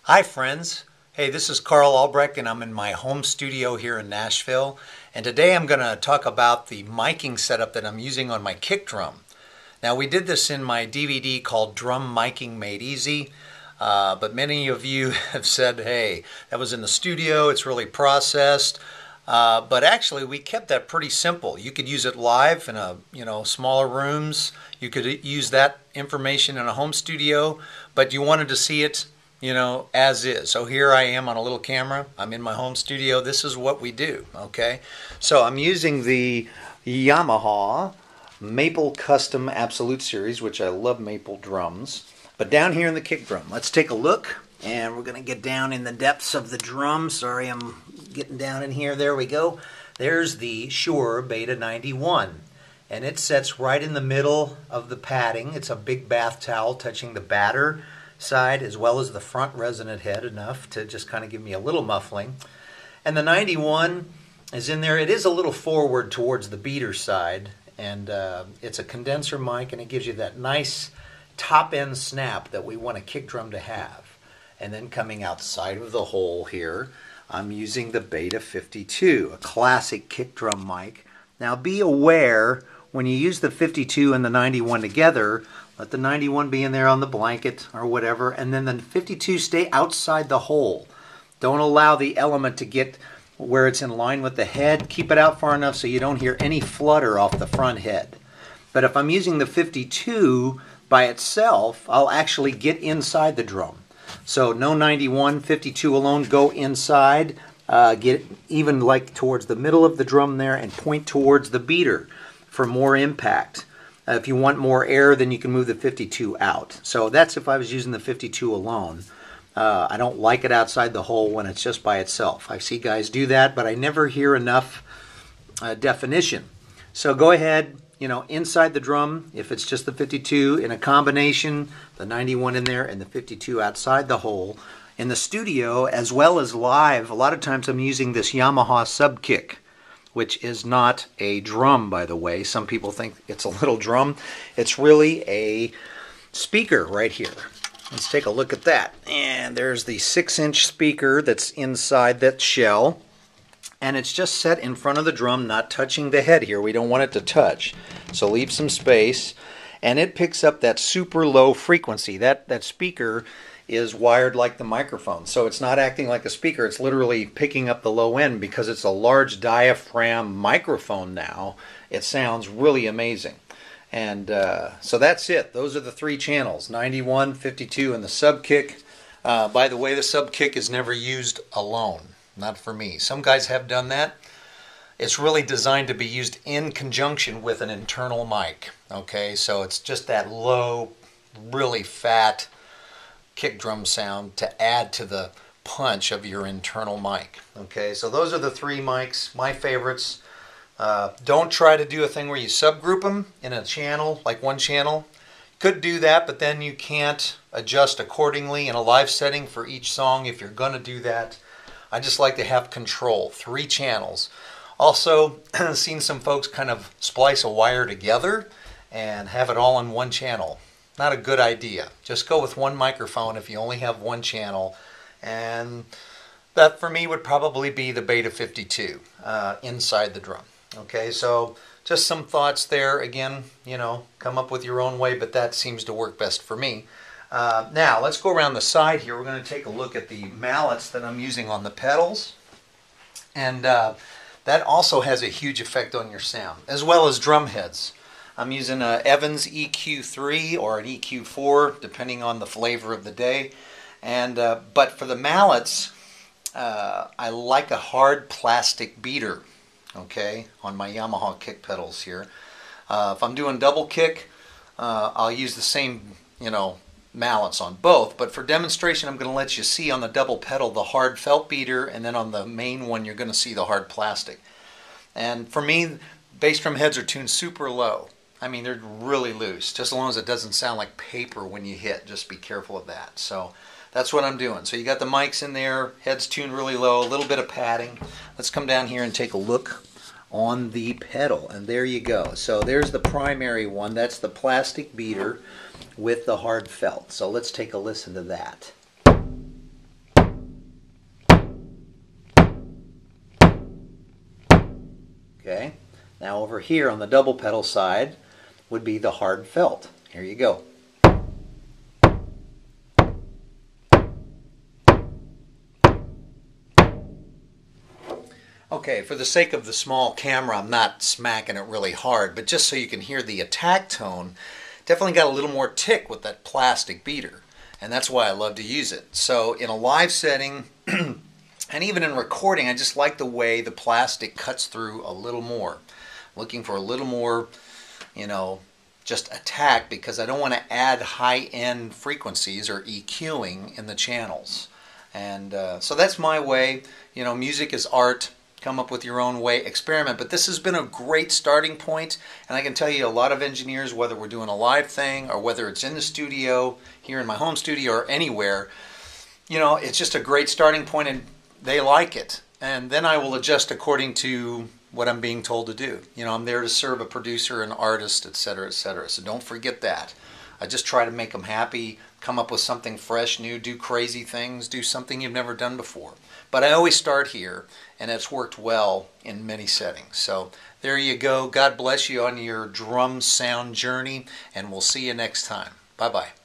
Hi friends. Hey, this is Carl Albrecht and I'm in my home studio here in Nashville. And today I'm going to talk about the miking setup that I'm using on my kick drum. Now we did this in my DVD called Drum Miking Made Easy. But many of you have said, hey, that was in the studio, it's really processed. But actually we kept that pretty simple. You could use it live in smaller rooms. You could use that information in a home studio, but you wanted to see it as is. So here I am on a little camera. I'm in my home studio. This is what we do, okay? So I'm using the Yamaha Maple Custom Absolute Series, which I love maple drums. But down here in the kick drum, let's take a look. And we're going to get down in the depths of the drum. Sorry, I'm getting down in here. There we go. There's the Shure Beta 91. And it sets right in the middle of the padding. It's a big bath towel touching the batter side as well as the front resonant head, enough to just kind of give me a little muffling. And the 91 is in there. It is a little forward towards the beater side, and it's a condenser mic, and it gives you that nice top end snap that we want a kick drum to have. And then coming outside of the hole here, I'm using the Beta 52, a classic kick drum mic. Now be aware, when you use the 52 and the 91 together, let the 91 be in there on the blanket or whatever, and then the 52 stay outside the hole. Don't allow the element to get where it's in line with the head. Keep it out far enough so you don't hear any flutter off the front head. But if I'm using the 52 by itself, I'll actually get inside the drum. So no 91, 52 alone, go inside, get even like towards the middle of the drum there and point towards the beater for more impact. If you want more air, then you can move the 52 out. So that's if I was using the 52 alone. I don't like it outside the hole when it's just by itself. I see guys do that, but I never hear enough definition. So go ahead, inside the drum, if it's just the 52, in a combination, the 91 in there and the 52 outside the hole. In the studio, as well as live, a lot of times I'm using this Yamaha sub kick, which is not a drum, by the way. Some people think it's a little drum. It's really a speaker right here. Let's take a look at that. And there's the 6-inch speaker that's inside that shell. And it's just set in front of the drum, not touching the head here. We don't want it to touch. So leave some space. And it picks up that super low frequency. That speaker is wired like the microphone. So it's not acting like a speaker. It's literally picking up the low end because it's a large diaphragm microphone now. It sounds really amazing. And so that's it. Those are the three channels, 91, 52, and the sub kick. By the way, the sub kick is never used alone. Not for me. Some guys have done that. It's really designed to be used in conjunction with an internal mic. Okay, so it's just that low, really fat kick drum sound to add to the punch of your internal mic. Okay, so those are the three mics, my favorites. Don't try to do a thing where you subgroup them in a channel, like one channel. Could do that, but then you can't adjust accordingly in a live setting for each song if you're going to do that. I just like to have control, 3 channels. Also, seen some folks kind of splice a wire together and have it all on one channel. Not a good idea. Just go with one microphone if you only have one channel. And that for me would probably be the Beta 52 inside the drum. Okay, so just some thoughts there. Again, come up with your own way, but that seems to work best for me. Now, let's go around the side here. We're going to take a look at the mallets that I'm using on the pedals. And that also has a huge effect on your sound, as well as drum heads. I'm using an Evans EQ3 or an EQ4, depending on the flavor of the day. And but for the mallets, I like a hard plastic beater, okay, on my Yamaha kick pedals here. If I'm doing double kick, I'll use the same, mallets on both. But for demonstration, I'm going to let you see on the double pedal the hard felt beater, and then on the main one, you're going to see the hard plastic. And for me, bass drum heads are tuned super low. I mean, they're really loose, just as long as it doesn't sound like paper when you hit. Just be careful of that. So that's what I'm doing. So you got the mics in there, heads tuned really low, a little bit of padding. Let's come down here and take a look on the pedal, and there you go. So there's the primary one. That's the plastic beater with the hard felt. So let's take a listen to that. Okay. Now over here on the double pedal side would be the hard felt. Here you go. Okay, for the sake of the small camera, I'm not smacking it really hard, but just so you can hear the attack tone, definitely got a little more tick with that plastic beater, and that's why I love to use it. So in a live setting, and even in recording, I just like the way the plastic cuts through a little more. Looking for a little more, just attack, because I don't want to add high-end frequencies or EQing in the channels. And so that's my way. Music is art. Come up with your own way, experiment. But this has been a great starting point, and I can tell you a lot of engineers, whether we're doing a live thing or whether it's in the studio, here in my home studio or anywhere, it's just a great starting point and they like it. And then I will adjust according to what I'm being told to do. I'm there to serve a producer, an artist, etc., etc. So don't forget that. I just try to make them happy, come up with something fresh, new, do crazy things, do something you've never done before. But I always start here, and it's worked well in many settings. So there you go. God bless you on your drum sound journey, and we'll see you next time. Bye-bye.